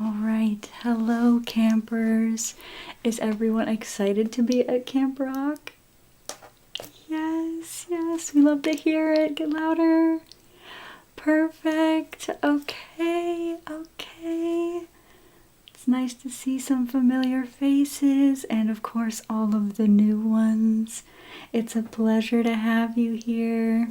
All right, hello campers. Is everyone excited to be at Camp Rock? Yes, yes, we love to hear it. Get louder. Perfect. Okay, okay. It's nice to see some familiar faces and, of course, all of the new ones. It's a pleasure to have you here.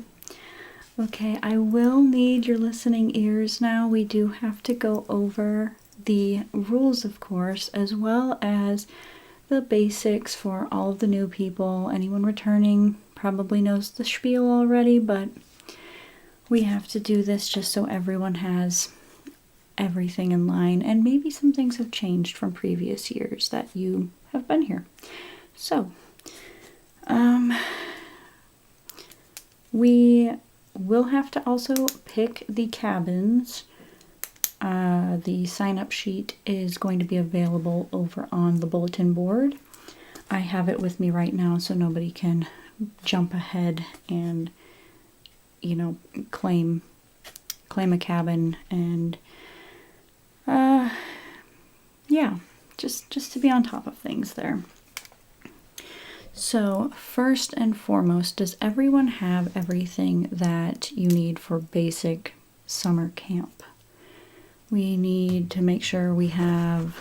Okay, I will need your listening ears now. We do have to go over the rules, of course, as well as the basics for all of the new people. Anyone returning probably knows the spiel already, but we have to do this just so everyone has everything in line, and maybe some things have changed from previous years that you have been here. So, we will have to also pick the cabins. The sign-up sheet is going to be available over on the bulletin board. I have it with me right now so nobody can jump ahead and, you know, claim a cabin and yeah, just to be on top of things there. So first and foremost, does everyone have everything that you need for basic summer camp? We need to make sure we have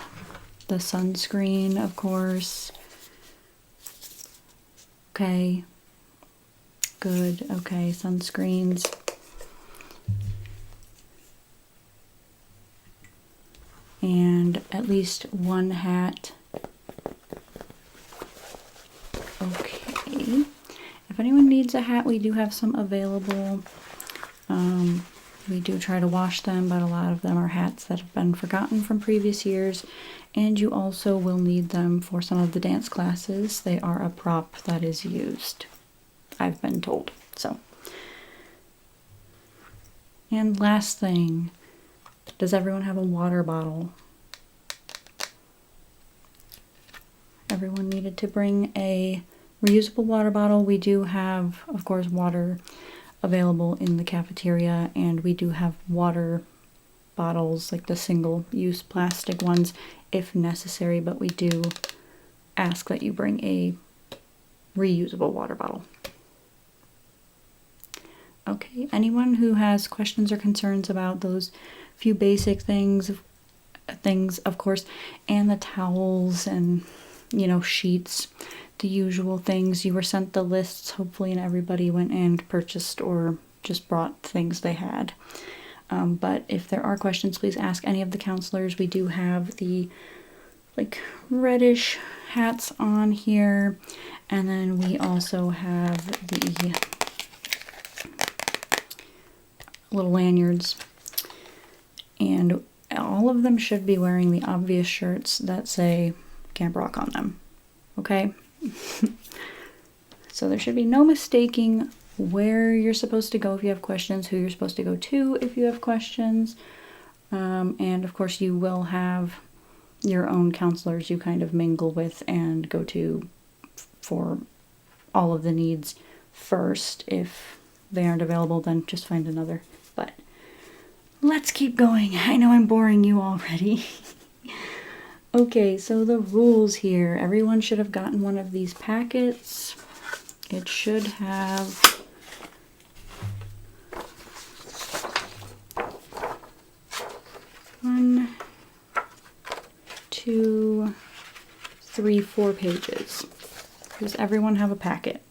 the sunscreen, of course. Okay. Good. Okay, sunscreens. And at least one hat. Okay. If anyone needs a hat, we do have some available. We do try to wash them, but a lot of them are hats that have been forgotten from previous years. And you also will need them for some of the dance classes. They are a prop that is used, I've been told. So. And last thing, does everyone have a water bottle? Everyone needed to bring a reusable water bottle. We do have, of course, water available in the cafeteria, and we do have water bottles, like the single-use plastic ones, if necessary, but we do ask that you bring a reusable water bottle. Okay, anyone who has questions or concerns about those few basic things, of course, and the towels and, you know, sheets, the usual things. You were sent the lists, hopefully, and everybody went and purchased or just brought things they had. But if there are questions, please ask any of the counselors. We do have the, like, reddish hats on here, and then we also have the little lanyards, and all of them should be wearing the obvious shirts that say Camp Rock on them. Okay? So there should be no mistaking where you're supposed to go if you have questions, who you're supposed to go to if you have questions. And of course you will have your own counselors you kind of mingle with and go to for all of the needs first. If they aren't available, then just find another. But let's keep going. I know I'm boring you already. Okay, so the rules here. Everyone should have gotten one of these packets. It should have 1, 2, 3, 4 pages. Does everyone have a packet?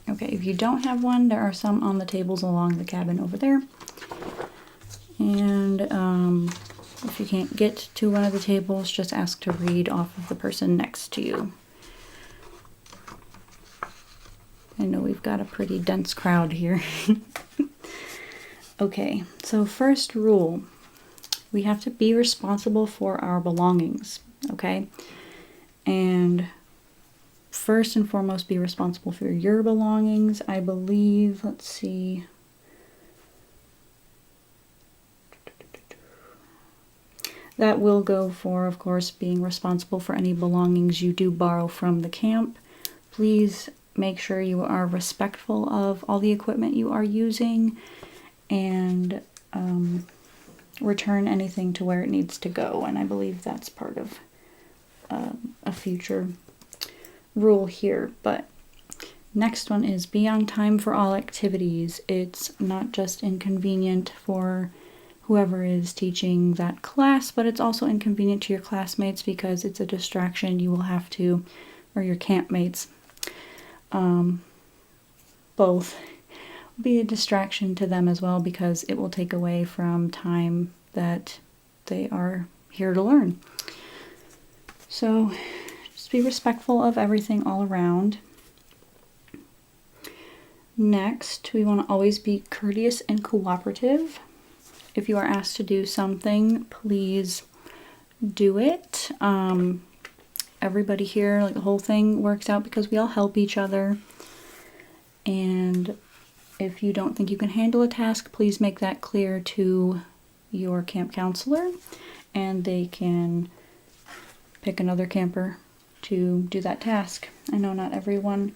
Okay, if you don't have one, there are some on the tables along the cabin over there. And if you can't get to one of the tables, just ask to read off of the person next to you. I know we've got a pretty dense crowd here. Okay, so first rule, we have to be responsible for our belongings, okay? And first and foremost, be responsible for your belongings. I believe, let's see. That will go for, of course, being responsible for any belongings you do borrow from the camp. Please make sure you are respectful of all the equipment you are using, and return anything to where it needs to go, and I believe that's part of a future rule here. But next one is be on time for all activities. It's not just inconvenient for whoever is teaching that class, but it's also inconvenient to your classmates because it's a distraction. You will have to, or your campmates, both be a distraction to them as well, because it will take away from time that they are here to learn. So just be respectful of everything all around. Next, we want to always be courteous and cooperative. If you are asked to do something, please do it. Everybody here, like the whole thing works out because we all help each other. And if you don't think you can handle a task, please make that clear to your camp counselor, and they can pick another camper to do that task. I know not everyone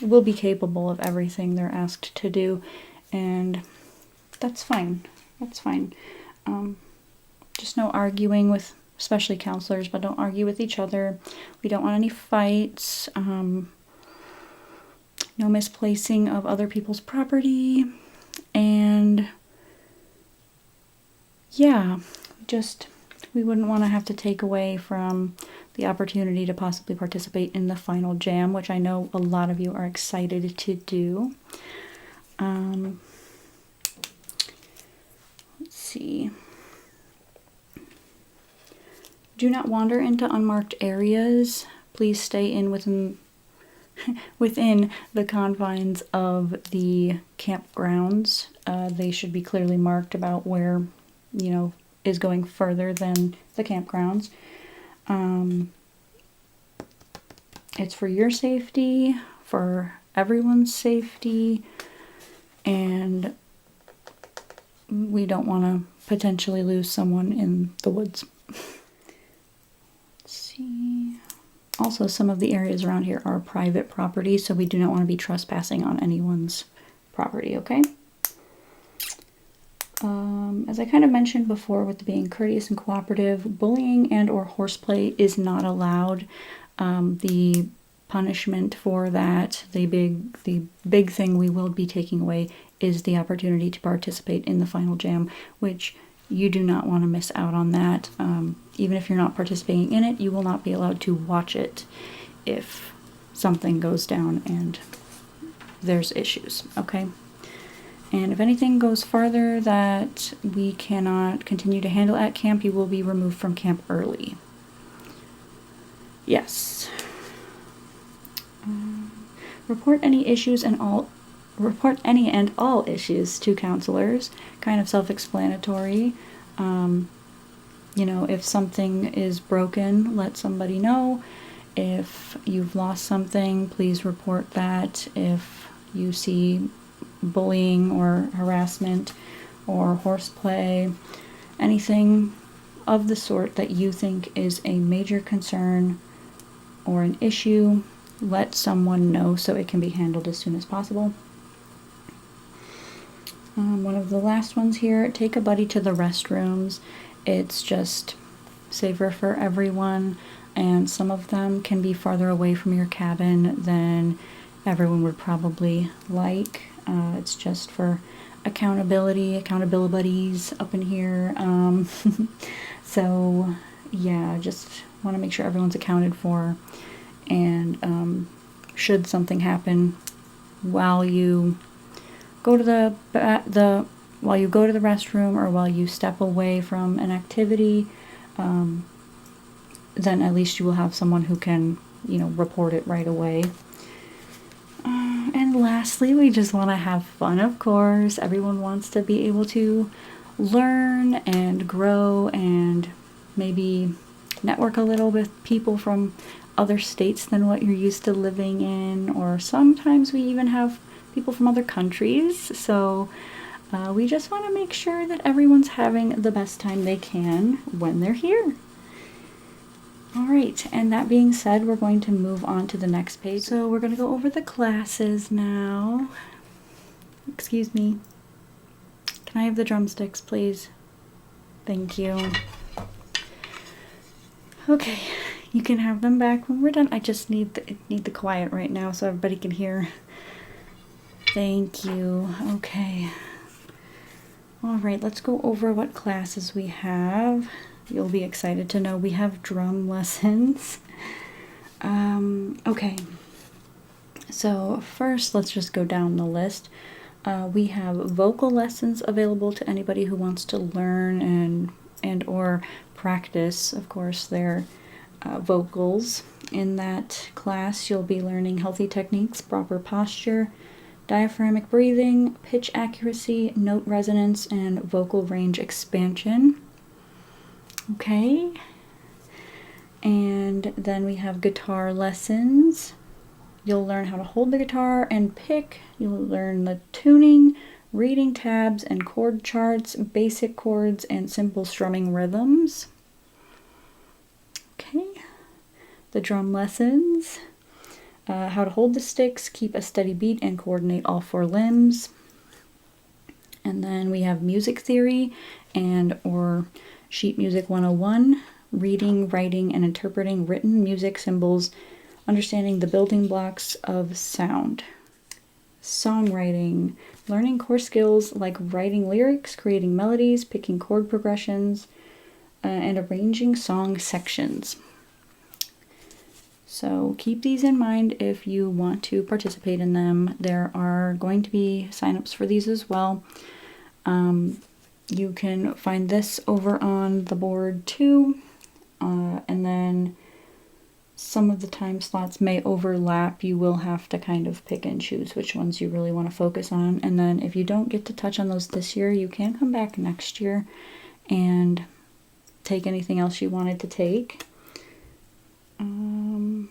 will be capable of everything they're asked to do, and that's fine. That's fine. Just no arguing with, especially counselors, but don't argue with each other. We don't want any fights. No misplacing of other people's property, and yeah, just we wouldn't want to have to take away from the opportunity to possibly participate in the final jam, which I know a lot of you are excited to do. Let's see. Do not wander into unmarked areas. Please stay in within the confines of the campgrounds. They should be clearly marked about where, is going further than the campgrounds. It's for your safety, for everyone's safety, and we don't want to potentially lose someone in the woods. Let's see. Also, some of the areas around here are private property, so we do not want to be trespassing on anyone's property, okay? As I kind of mentioned before with being courteous and cooperative, bullying and or horseplay is not allowed. The punishment for that, the big thing we will be taking away is the opportunity to participate in the final jam, which you do not want to miss out on that. Even if you're not participating in it, you will not be allowed to watch it if something goes down and there's issues, okay? And if anything goes farther that we cannot continue to handle at camp, you will be removed from camp early. Yes. Report any and all issues to counselors. Kind of self-explanatory. If something is broken, let somebody know. If you've lost something, please report that. If you see bullying or harassment or horseplay, anything of the sort that you think is a major concern or an issue, let someone know so it can be handled as soon as possible. One of the last ones here, take a buddy to the restrooms. It's just safer for everyone, and some of them can be farther away from your cabin than everyone would probably like. It's just for accountability buddies up in here. So yeah, just want to make sure everyone's accounted for, and should something happen while you go to the restroom or while you step away from an activity, then at least you will have someone who can, report it right away. And lastly, we just want to have fun, of course. Everyone wants to be able to learn and grow and maybe network a little with people from other states than what you're used to living in, or sometimes we even have people from other countries. So we just want to make sure that everyone's having the best time they can when they're here. All right, and that being said, we're going to move on to the next page. So we're going to go over the classes now. Excuse me. Can Can I have the drumsticks, please? Thank you. Okay, you can have them back when we're done. I just need the quiet right now so everybody can hear. Thank you. Okay. All right, let's go over what classes we have. You'll be excited to know we have drum lessons. Okay. So first, let's just go down the list. We have vocal lessons available to anybody who wants to learn and or practice, of course, their vocals. In that class, you'll be learning healthy techniques, proper posture, diaphragmatic breathing, pitch accuracy, note resonance, and vocal range expansion. Okay. And then we have guitar lessons. You'll learn how to hold the guitar and pick. You'll learn the tuning, reading tabs and chord charts, basic chords, and simple strumming rhythms. Okay. The drum lessons. How to hold the sticks, keep a steady beat, and coordinate all four limbs. And then we have music theory and or sheet music 101, reading, writing, and interpreting written music symbols, understanding the building blocks of sound. Songwriting, learning core skills like writing lyrics, creating melodies, picking chord progressions, and arranging song sections. So keep these in mind if you want to participate in them. There are going to be signups for these as well. You can find this over on the board too. And then some of the time slots may overlap. You will have to kind of pick and choose which ones you really want to focus on. And then if you don't get to touch on those this year, you can come back next year and take anything else you wanted to take. And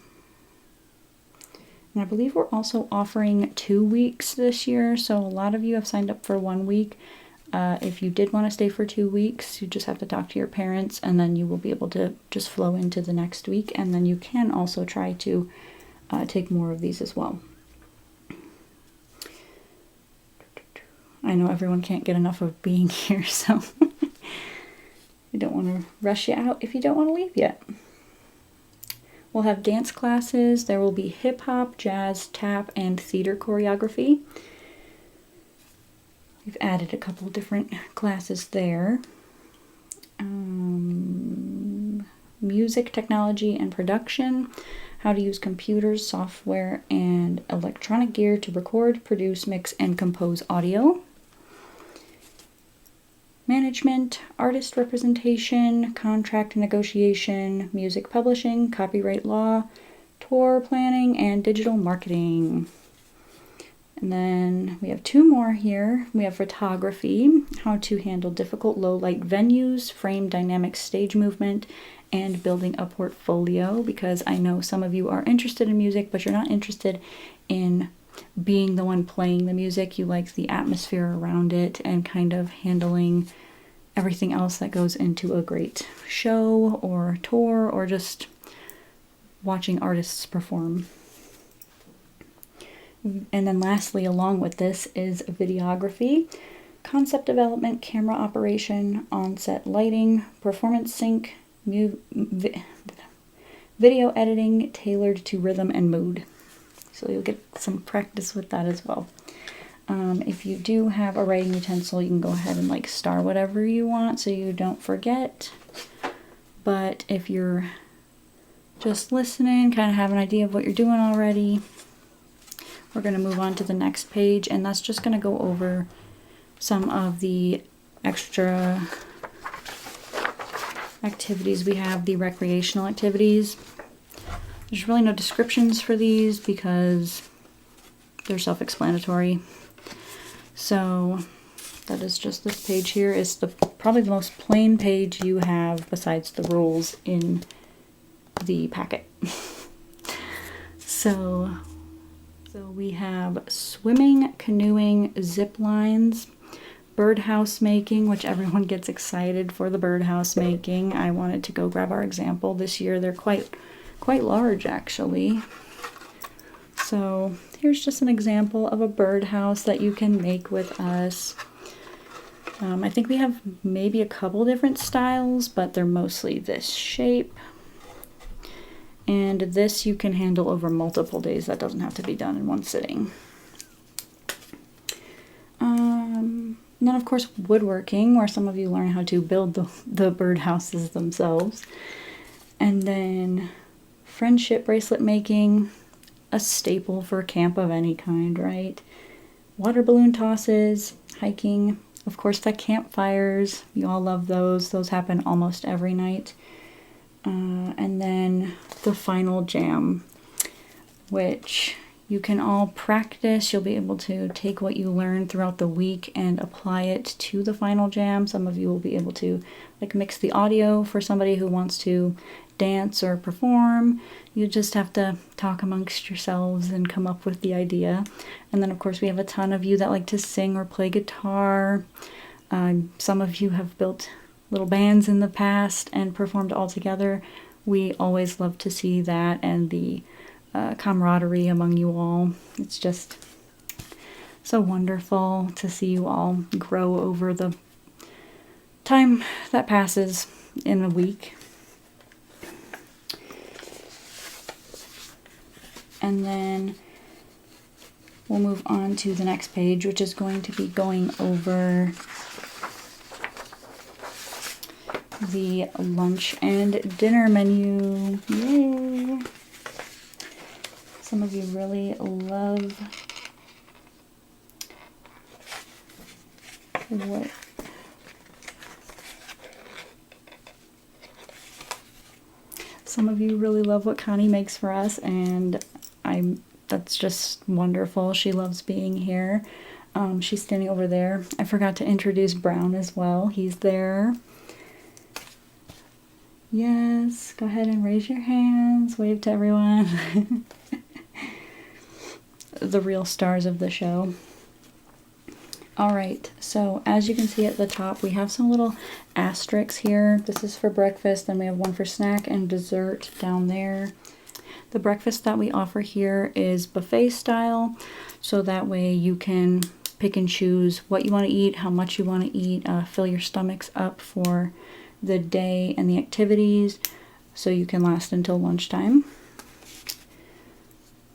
I believe we're also offering 2 weeks this year. So a lot of you have signed up for 1 week. If you did want to stay for 2 weeks, you just have to talk to your parents and then you will be able to just flow into the next week. And then you can also try to take more of these as well. I know everyone can't get enough of being here, so I don't want to rush you out if you don't want to leave yet. We'll have dance classes. There will be hip hop, jazz, tap, and theater choreography. We've added a couple different classes there. Music technology and production, how to use computers, software, and electronic gear to record, produce, mix, and compose audio. Management, artist representation, contract negotiation, music publishing, copyright law, tour planning, and digital marketing. And then we have 2 more here. We have photography, how to handle difficult low-light venues, frame dynamic stage movement, and building a portfolio, because I know some of you are interested in music, but you're not interested in being the one playing the music. You like the atmosphere around it and kind of handling everything else that goes into a great show or tour or just watching artists perform. And then lastly, along with this is videography, concept development, camera operation, on-set lighting, performance sync, video editing tailored to rhythm and mood. So you'll get some practice with that as well. If you do have a writing utensil, you can go ahead and like star whatever you want so you don't forget. But if you're just listening, kind of have an idea of what you're doing already, we're going to move on to the next page, and that's just going to go over some of the extra activities we have, the recreational activities. There's really no descriptions for these because they're self-explanatory. So that is just this page here is probably the most plain page you have besides the rules in the packet. So we have swimming, canoeing, zip lines, birdhouse making, which everyone gets excited for the birdhouse making. I wanted to go grab our example this year. They're quite large actually. So here's just an example of a birdhouse that you can make with us. I think we have maybe a couple different styles, but they're mostly this shape. And this you can handle over multiple days. That doesn't have to be done in one sitting. And then of course woodworking, where some of you learn how to build the birdhouses themselves. And then friendship bracelet making, a staple for camp of any kind, right? Water balloon tosses, hiking, of course the campfires, you all love those. Those happen almost every night. And then the final jam, which you can all practice. You'll be able to take what you learn throughout the week and apply it to the final jam. Some of you will be able to like mix the audio for somebody who wants to dance or perform. You just have to talk amongst yourselves and come up with the idea. And then of course we have a ton of you that like to sing or play guitar. Some of you have built little bands in the past and performed all together. We always love to see that and the camaraderie among you all. It's just so wonderful to see you all grow over the time that passes in a week. And then we'll move on to the next page, which is going to be going over the lunch and dinner menu. Yay! Some of you really love what Connie makes for us, and that's just wonderful. She loves being here. She's standing over there. I forgot to introduce Brown as well. He's there. Yes, go ahead and raise your hands. Wave to everyone. The real stars of the show. Alright, so as you can see at the top, we have some little asterisks here. This is for breakfast, then we have one for snack and dessert down there. The breakfast that we offer here is buffet style, so that way you can pick and choose what you want to eat, how much you want to eat, fill your stomachs up for the day and the activities, so you can last until lunchtime.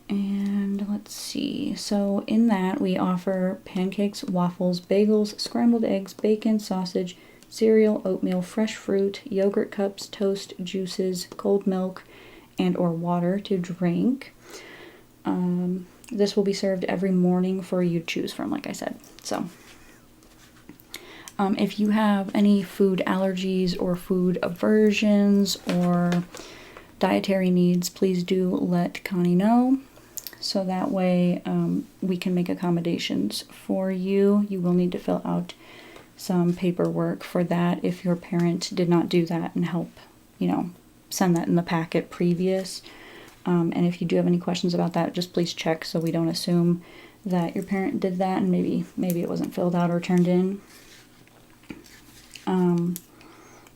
And let's see, so in that we offer pancakes, waffles, bagels, scrambled eggs, bacon, sausage, cereal, oatmeal, fresh fruit, yogurt cups, toast, juices, cold milk, and or water to drink. This will be served every morning for you to choose from, like I said. So if you have any food allergies or food aversions or dietary needs, please do let Connie know. So that way we can make accommodations for you. You will need to fill out some paperwork for that if your parent did not do that and help, send that in the packet previous. And if you do have any questions about that, just please check so we don't assume that your parent did that and maybe it wasn't filled out or turned in.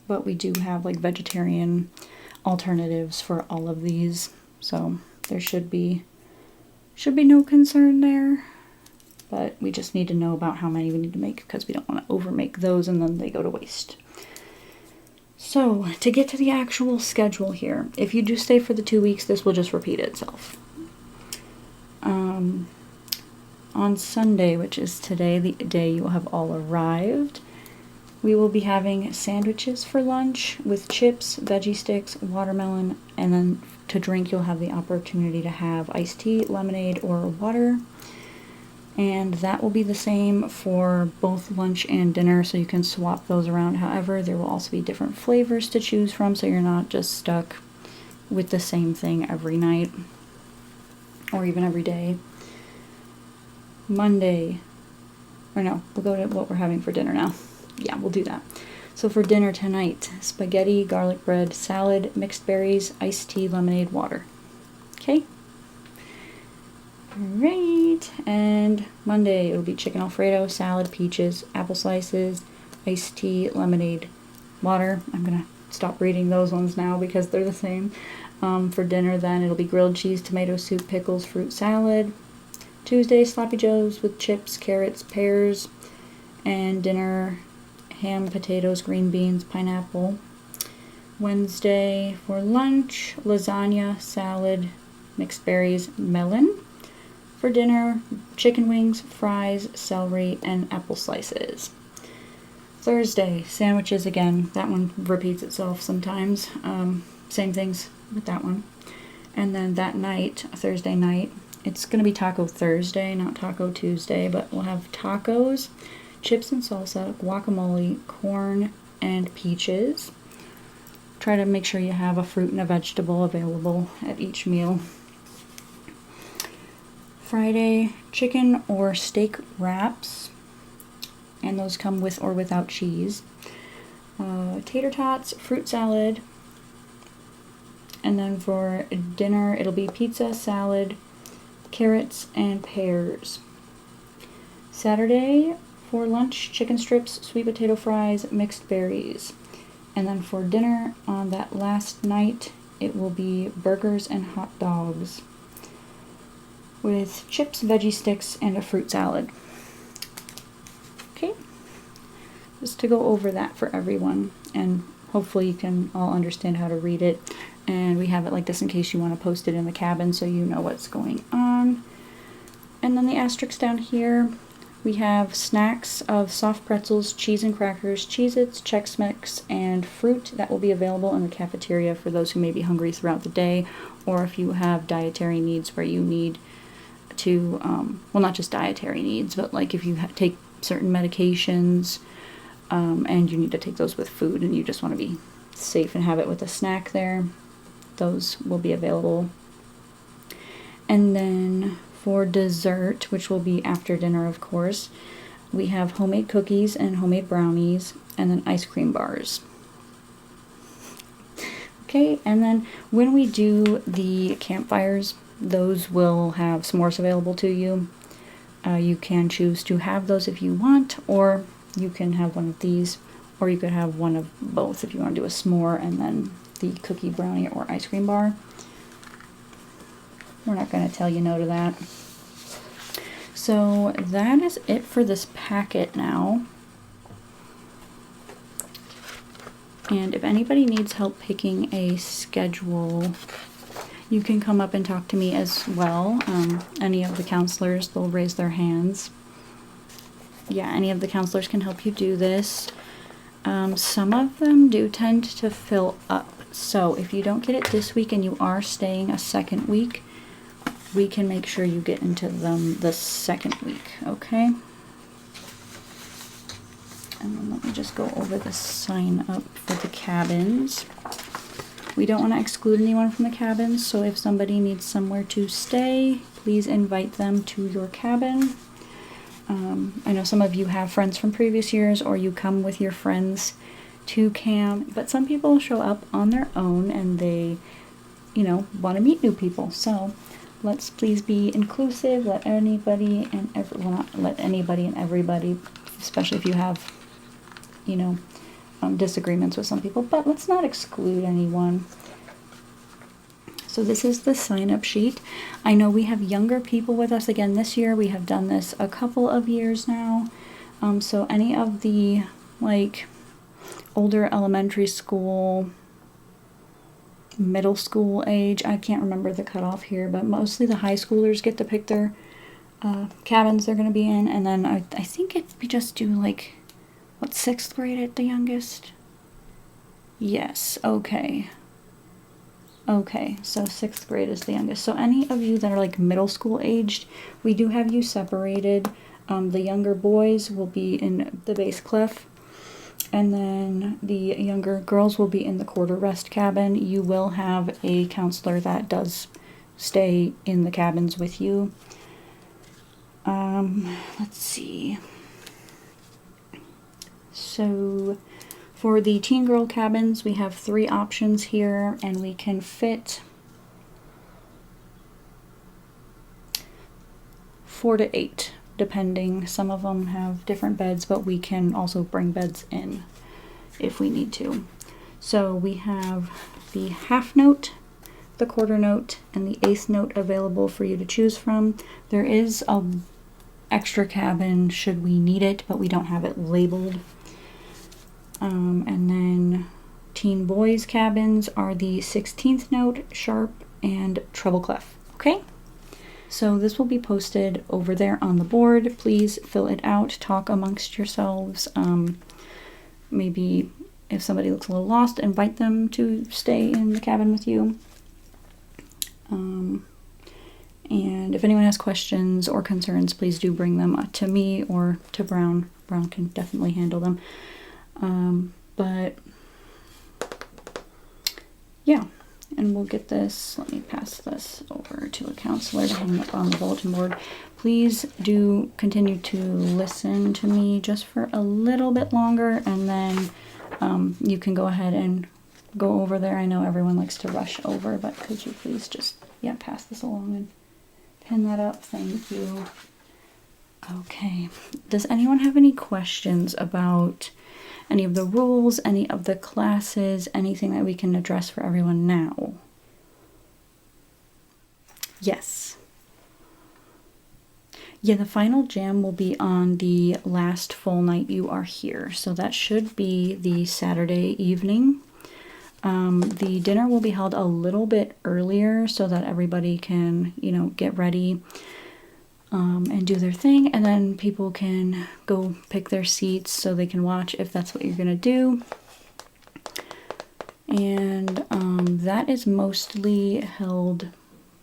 But we do have like vegetarian alternatives for all of these, so there should be no concern there, but we just need to know about how many we need to make because we don't want to overmake those and then they go to waste. So to get to the actual schedule here, if you do stay for the 2 weeks, this will just repeat itself. On Sunday, which is today, the day you will have all arrived, we will be having sandwiches for lunch with chips, veggie sticks, watermelon, and then to drink you'll have the opportunity to have iced tea, lemonade, or water. And that will be the same for both lunch and dinner, so you can swap those around. However, there will also be different flavors to choose from, so you're not just stuck with the same thing every night or even every day. Monday, or no, we'll go to what we're having for dinner now. Yeah, we'll do that. So for dinner tonight, spaghetti, garlic bread, salad, mixed berries, iced tea, lemonade, water. Okay? Alright, and Monday it'll be chicken Alfredo, salad, peaches, apple slices, iced tea, lemonade, water. I'm going to stop reading those ones now because they're the same. For dinner then it'll be grilled cheese, tomato soup, pickles, fruit salad. Tuesday, sloppy joes with chips, carrots, pears. And dinner ham, potatoes, green beans, pineapple. Wednesday for lunch, lasagna, salad, mixed berries, melon. For dinner, chicken wings, fries, celery, and apple slices. Thursday, sandwiches again. That one repeats itself sometimes. Same things with that one. And then that night, Thursday night, it's going to be Taco Thursday, not Taco Tuesday, but we'll have tacos, chips and salsa, guacamole, corn, and peaches. Try to make sure you have a fruit and a vegetable available at each meal. Friday, chicken or steak wraps, and those come with or without cheese. Tater tots, fruit salad, and then for dinner it'll be pizza, salad, carrots, and pears. Saturday for lunch, chicken strips, sweet potato fries, mixed berries. And then for dinner on that last night, it will be burgers and hot dogs with chips, veggie sticks, and a fruit salad. Okay, just to go over that for everyone, and hopefully you can all understand how to read it. And we have it like this in case you want to post it in the cabin so you know what's going on. And then the asterisks down here, we have snacks of soft pretzels, cheese and crackers, Cheez-Its, Chex Mix, and fruit that will be available in the cafeteria for those who may be hungry throughout the day, or if you have dietary needs where you need to, well, not just dietary needs, but like if you take certain medications and you need to take those with food and you just want to be safe and have it with a snack there, those will be available. And then for dessert, which will be after dinner, of course, we have homemade cookies and homemade brownies, and then ice cream bars. Okay, and then when we do the campfires, those will have s'mores available to you. You can choose to have those if you want, or you can have one of these, or you could have one of both if you want to do a s'more and then the cookie, brownie, or ice cream bar. We're not going to tell you no to that. So that is it for this packet now. And if anybody needs help picking a schedule, you can come up and talk to me as well. Any of the counselors, they'll raise their hands. Yeah, any of the counselors can help you do this. Some of them do tend to fill up. So if you don't get it this week and you are staying a second week, we can make sure you get into them the second week, okay? And then let me just go over the sign up for the cabins. We don't want to exclude anyone from the cabins, so if somebody needs somewhere to stay, please invite them to your cabin. I know some of you have friends from previous years, or you come with your friends to camp, but some people show up on their own and they, want to meet new people. So let's please be inclusive. Let anybody and not let anybody and everybody, especially if you have, disagreements with some people, but let's not exclude anyone. So this is the sign-up sheet. I know we have younger people with us again this year. We have done this a couple of years now. So any of the older elementary school, middle school age, I can't remember the cutoff here, but mostly the high schoolers get to pick their cabins they're going to be in. And then I think we just do 6th grade at the youngest? Yes, okay. Okay, so 6th grade is the youngest. So any of you that are middle school aged, we do have you separated. The younger boys will be in the base clef, and then the younger girls will be in the quarter rest cabin. You will have a counselor that does stay in the cabins with you. Let's see. So for the teen girl cabins, we have 3 options here, and we can fit 4 to 8, depending. Some of them have different beds, but we can also bring beds in if we need to. So we have the half note, the quarter note, and the 1/8 note available for you to choose from. There is a extra cabin should we need it, but we don't have it labeled. And then teen boys cabins are the 16th note, sharp, and treble clef. Okay? So this will be posted over there on the board. Please fill it out. Talk amongst yourselves. Maybe if somebody looks a little lost, invite them to stay in the cabin with you. And if anyone has questions or concerns, please do bring them to me or to Brown. Brown can definitely handle them. But yeah, and we'll get this. Let me pass this over to a counselor to hang up on the bulletin board. Please do continue to listen to me just for a little bit longer, and then you can go ahead and go over there. I know everyone likes to rush over, but could you please just, yeah, pass this along and pin that up? Thank you. Okay. Does anyone have any questions about any of the rules, any of the classes, anything that we can address for everyone now? Yes. Yeah, the final jam will be on the last full night you are here. So that should be the Saturday evening. The dinner will be held a little bit earlier so that everybody can, you know, get ready and do their thing. And then people can go pick their seats so they can watch if that's what you're going to do. And that is mostly held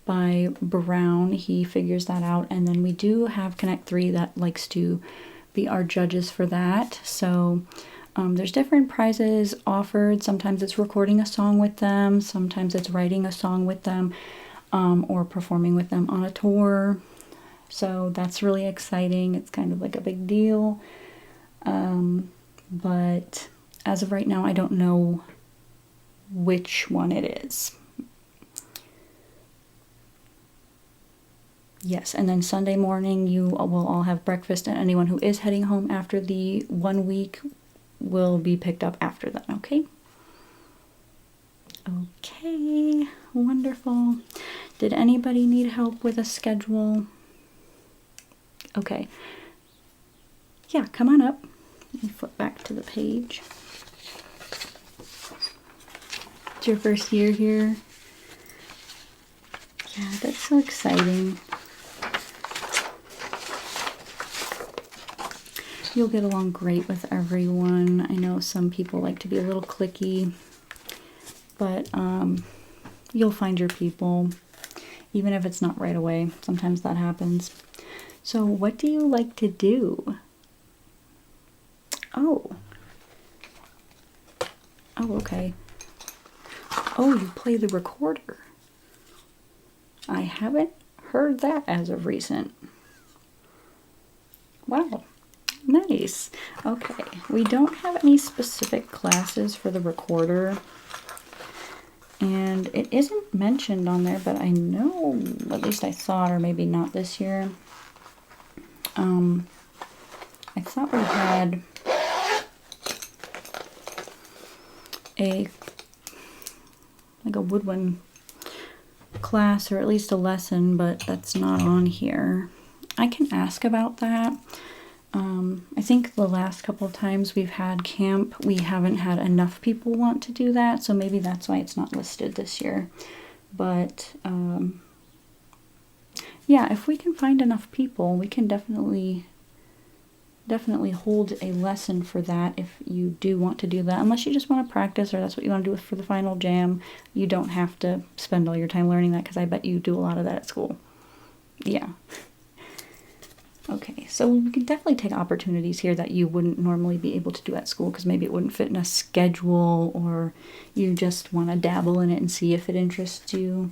by Brown. He figures that out. And then we do have Connect 3 that likes to be our judges for that. So there's different prizes offered. Sometimes it's recording a song with them. Sometimes it's writing a song with them or performing with them on a tour. So that's really exciting. It's kind of like a big deal. But as of right now, I don't know which one it is. Yes, and then Sunday morning you will all have breakfast, and anyone who is heading home after the 1 week will be picked up after that, okay? Okay, wonderful. Did anybody need help with a schedule? Okay. Yeah, come on up. Let me flip back to the page. It's your first year here. Yeah, that's so exciting. You'll get along great with everyone. I know some people like to be a little cliquey, but you'll find your people, even if it's not right away. Sometimes that happens. So what do you like to do? Oh. Oh, okay. Oh, you play the recorder. I haven't heard that as of recent. Wow. Nice. Okay. We don't have any specific classes for the recorder. And it isn't mentioned on there, but I know, at least I thought, or maybe not this year. I thought we had like a woodwind class, or at least a lesson, but that's not on here. I can ask about that. I think the last couple of times we've had camp, we haven't had enough people want to do that, so maybe that's why it's not listed this year. But yeah, if we can find enough people, we can definitely hold a lesson for that if you do want to do that. Unless you just want to practice, or that's what you want to do for the final jam, you don't have to spend all your time learning that, because I bet you do a lot of that at school. Yeah. Okay, so we can definitely take opportunities here that you wouldn't normally be able to do at school, because maybe it wouldn't fit in a schedule, or you just want to dabble in it and see if it interests you.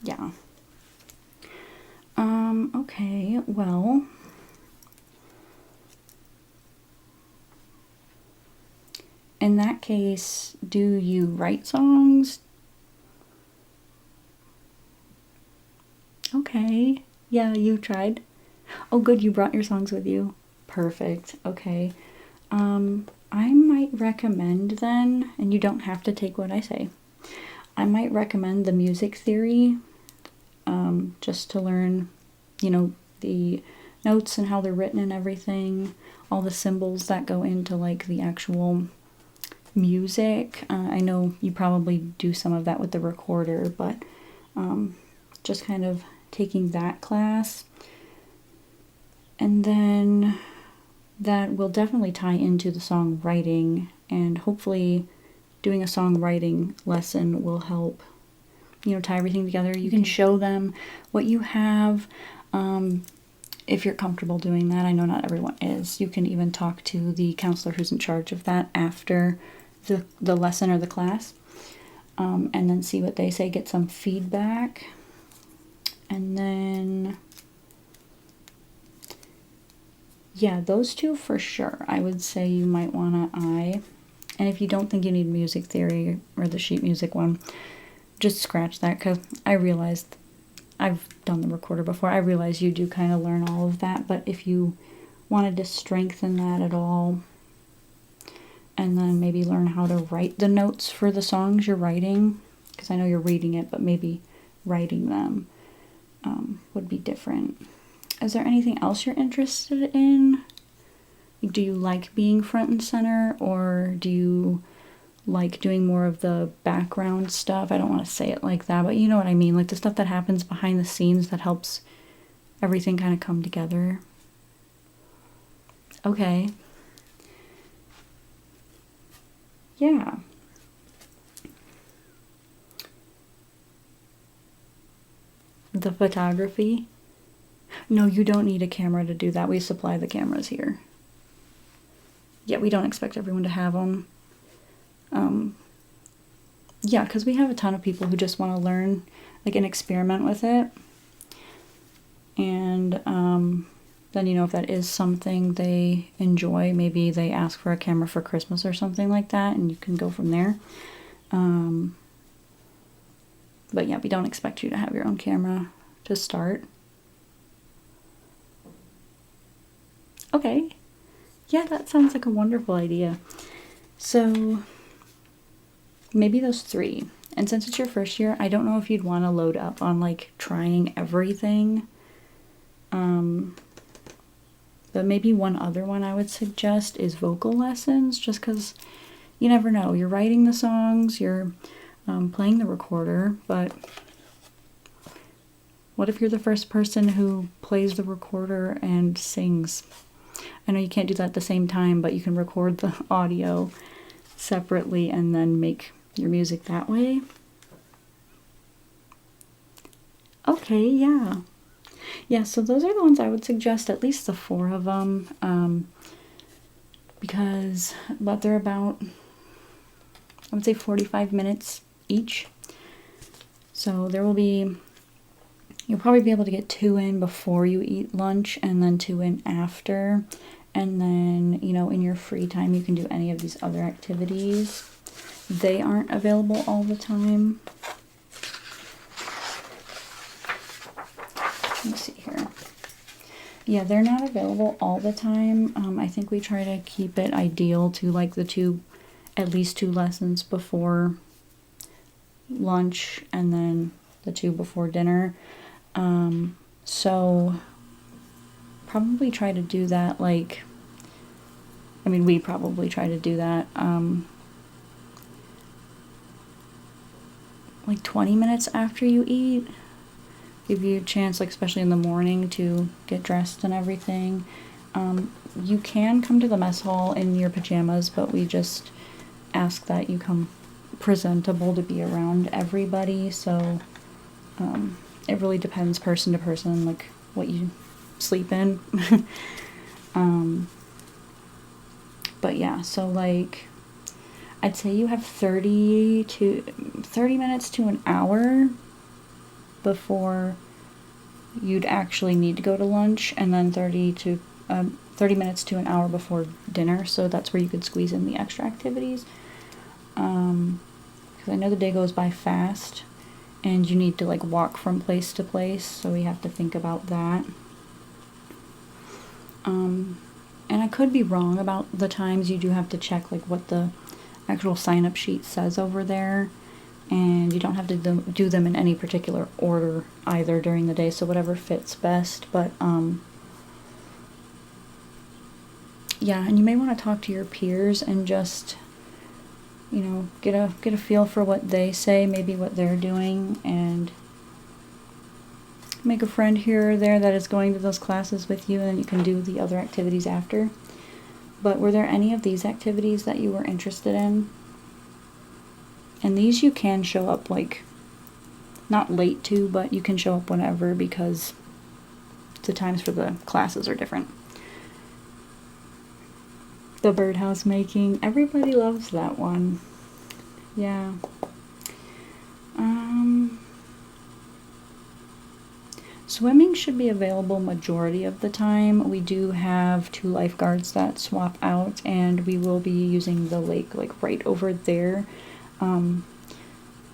Yeah. Okay, well, in that case, do you write songs? Okay. Yeah, you tried. Oh, good, you brought your songs with you. Perfect. Okay. I might recommend then, and you don't have to take what I say, I might recommend the music theory, just to learn, you know, the notes and how they're written and everything, all the symbols that go into like the actual music. I know you probably do some of that with the recorder, but just kind of taking that class. And then that will definitely tie into the songwriting, and hopefully doing a songwriting lesson will help, you know, tie everything together. You can show them what you have, if you're comfortable doing that. I know not everyone is. You can even talk to the counselor who's in charge of that after the lesson or the class, and then see what they say, get some feedback. And then, yeah, those two for sure. I would say you might want to eye. And if you don't think you need music theory or the sheet music one, just scratch that, because I realized I've done the recorder before. I realize you do kind of learn all of that, but if you wanted to strengthen that at all, and then maybe learn how to write the notes for the songs you're writing, because I know you're reading it, but maybe writing them would be different. Is there anything else you're interested in? Do you like being front and center, or do you like doing more of the background stuff? I don't want to say it like that, but you know what I mean, like the stuff that happens behind the scenes that helps everything kind of come together. Okay. Yeah. The photography? No, you don't need a camera to do that. We supply the cameras here. Yeah, we don't expect everyone to have them. Yeah, because we have a ton of people who just want to learn, like, and experiment with it. And then, you know, if that is something they enjoy, maybe they ask for a camera for Christmas or something like that, and you can go from there. But yeah, we don't expect you to have your own camera to start. Okay. Yeah, that sounds like a wonderful idea. So maybe those three. And since it's your first year, I don't know if you'd want to load up on like trying everything. But maybe one other one I would suggest is vocal lessons, just because you never know. You're writing the songs, you're playing the recorder, but what if you're the first person who plays the recorder and sings? I know you can't do that at the same time, but you can record the audio separately and then make your music that way. Okay, yeah. Yeah, so those are the ones I would suggest, at least the 4 of them, because, but they're about, I would say 45 minutes each. So there will be, you'll probably be able to get 2 in before you eat lunch, and then 2 in after. And then, you know, in your free time, you can do any of these other activities. They aren't available all the time. Let me see here. Yeah, they're not available all the time. I think we try to keep it ideal to like at least 2 lessons before lunch, and then the 2 before dinner. So probably try to do that, like, I mean, we probably try to do that, like 20 minutes after you eat. Give you a chance, like, especially in the morning, to get dressed and everything. You can come to the mess hall in your pajamas, but we just ask that you come presentable to be around everybody. So it really depends person to person, like what you sleep in. But yeah, so like I'd say you have 30 minutes to an hour before you'd actually need to go to lunch, and then 30 minutes to an hour before dinner. So that's where you could squeeze in the extra activities, because I know the day goes by fast and you need to like walk from place to place, so we have to think about that. And I could be wrong about the times. You do have to check like what the actual sign-up sheet says over there, and you don't have to do them in any particular order either during the day, so whatever fits best. But yeah, and you may want to talk to your peers and just, you know, get a feel for what they say, maybe what they're doing, and make a friend here or there that is going to those classes with you, and then you can do the other activities after. But were there any of these activities that you were interested in? And these you can show up, like, not late to, but you can show up whenever, because the times for the classes are different. The birdhouse making. Everybody loves that one. Yeah. Swimming should be available majority of the time. We do have 2 lifeguards that swap out, and we will be using the lake, like, right over there.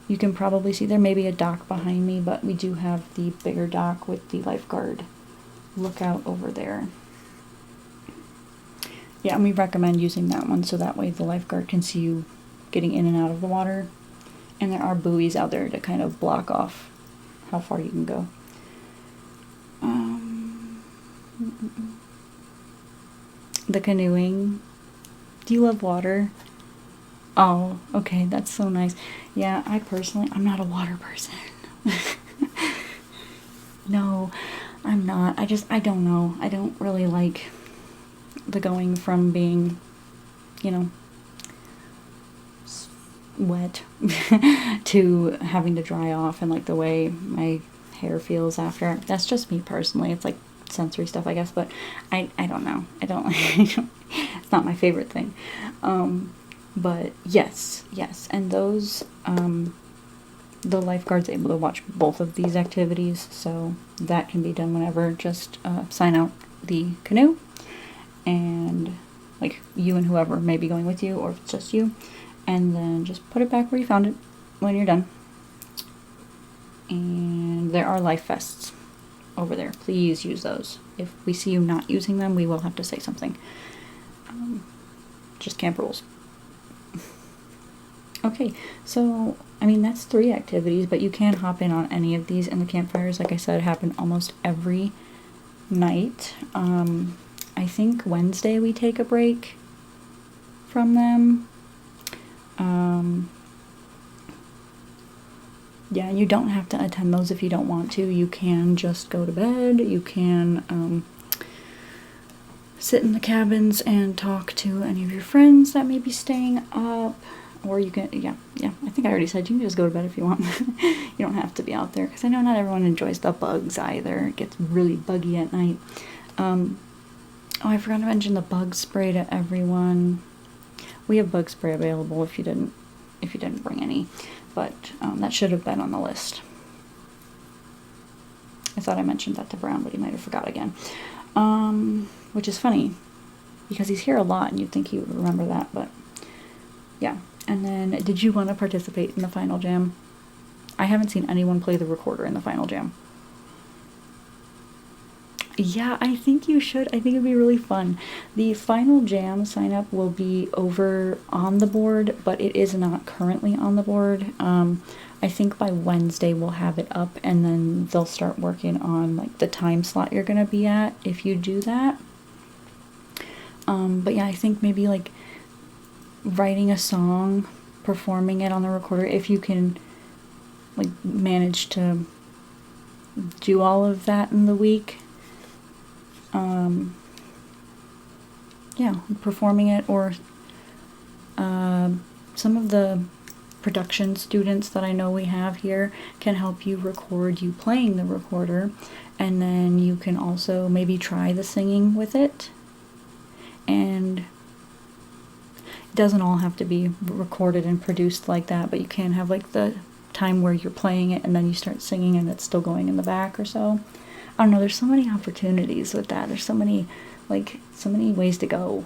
You can probably see there may be a dock behind me, but we do have the bigger dock with the lifeguard lookout over there. Yeah, and we recommend using that one so that way the lifeguard can see you getting in and out of the water. And there are buoys out there to kind of block off how far you can go. The canoeing. Do you love water? Oh, okay, that's so nice. Yeah, I'm not a water person. No, I'm not. I don't know. I don't really like the going from being, you know, wet to having to dry off, and like the way my hair feels after. That's just me personally. It's like sensory stuff, I guess, but I don't know. I don't like it's not my favorite thing. But yes, and those the lifeguard's able to watch both of these activities, so that can be done whenever. Just sign out the canoe, and like you and whoever may be going with you, or if it's just you, and then just put it back where you found it when you're done. And there are life vests over there. Please use those. If we see you not using them, we will have to say something. Just camp rules. Okay, so, I mean, that's 3 activities, but you can hop in on any of these, and the campfires, like I said, happen almost every night. I think Wednesday we take a break from them. Yeah, you don't have to attend those if you don't want to. You can just go to bed. You can sit in the cabins and talk to any of your friends that may be staying up. Or you can, yeah, I think I already said you can just go to bed if you want. You don't have to be out there, because I know not everyone enjoys the bugs either. It gets really buggy at night. Oh, I forgot to mention the bug spray to everyone. We have bug spray available if you didn't bring any, but that should have been on the list. I thought I mentioned that to Brown, but he might have forgot again. Which is funny, because he's here a lot, and you'd think he would remember that, but yeah. And then, did you want to participate in the final jam? I haven't seen anyone play the recorder in the final jam. Yeah, I think you should. I think it'd be really fun. The final jam sign up will be over on the board, but it is not currently on the board. I think by Wednesday we'll have it up, and then they'll start working on like the time slot you're gonna be at if you do that. But yeah, I think maybe like writing a song, performing it on the recorder, if you can like manage to do all of that in the week. Yeah, performing it, or some of the production students that I know we have here can help you record you playing the recorder, and then you can also maybe try the singing with it. And it doesn't all have to be recorded and produced like that, but you can have like the time where you're playing it and then you start singing and it's still going in the back or so. I don't know, there's so many opportunities with that. There's so many ways to go.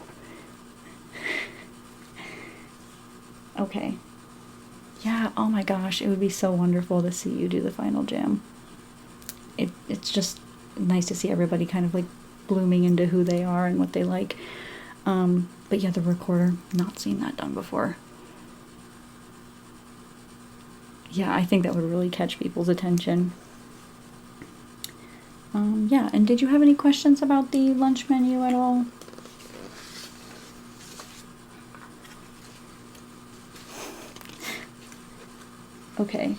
Okay. Yeah, oh my gosh, it would be so wonderful to see you do the final jam. It's just nice to see everybody kind of like blooming into who they are and what they like. But yeah, the recorder, not seen that done before. Yeah, I think that would really catch people's attention. Yeah, and did you have any questions about the lunch menu at all? Okay.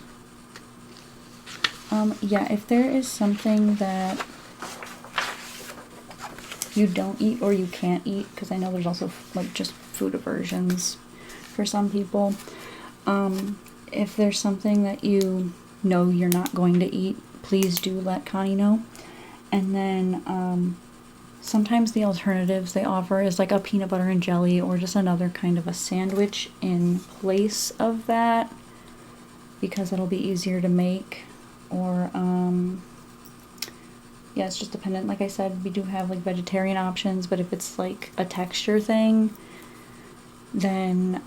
Yeah, if there is something that you don't eat or you can't eat, because I know there's also like just food aversions for some people. If there's something that you know you're not going to eat, please do let Connie know. And then sometimes the alternatives they offer is like a peanut butter and jelly or just another kind of a sandwich in place of that, because it'll be easier to make. Or yeah, it's just dependent. Like I said, we do have like vegetarian options, but if it's like a texture thing, then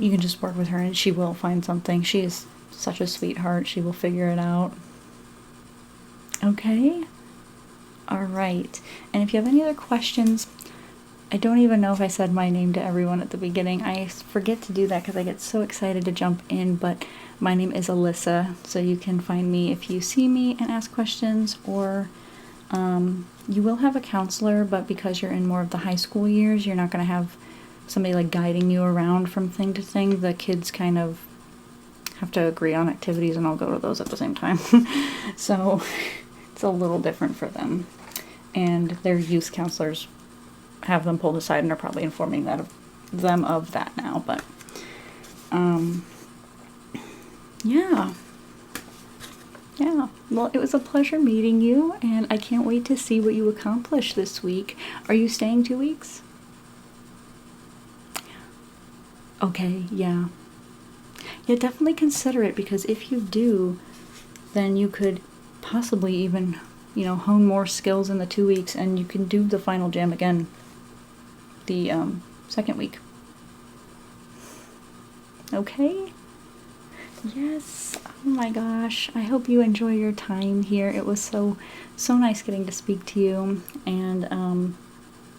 you can just work with her and she will find something. She is such a sweetheart. She will figure it out. Okay? Alright. And if you have any other questions, I don't even know if I said my name to everyone at the beginning. I forget to do that because I get so excited to jump in, but my name is Alyssa, so you can find me if you see me and ask questions, or you will have a counselor, but because you're in more of the high school years, you're not going to have somebody like guiding you around from thing to thing. The kids kind of have to agree on activities and I'll go to those at the same time. So it's a little different for them. And their youth counselors have them pulled aside and are probably informing them of that now. But yeah. Well, it was a pleasure meeting you, and I can't wait to see what you accomplish this week. Are you staying 2 weeks? Okay, yeah. Yeah, definitely consider it, because if you do, then you could possibly even, hone more skills in the 2 weeks, and you can do the final jam again the second week. Okay? Yes. Oh my gosh. I hope you enjoy your time here. It was so nice getting to speak to you, and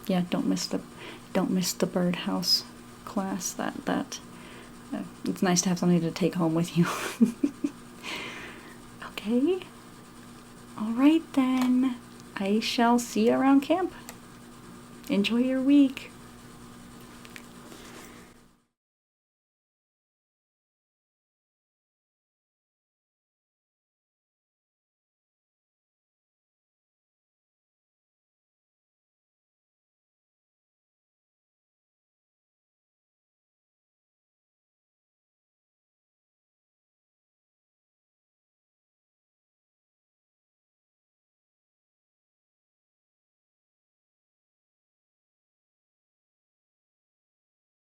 yeah, don't miss the birdhouse class. That it's nice to have something to take home with you. Okay. All right then. I shall see you around camp. Enjoy your week.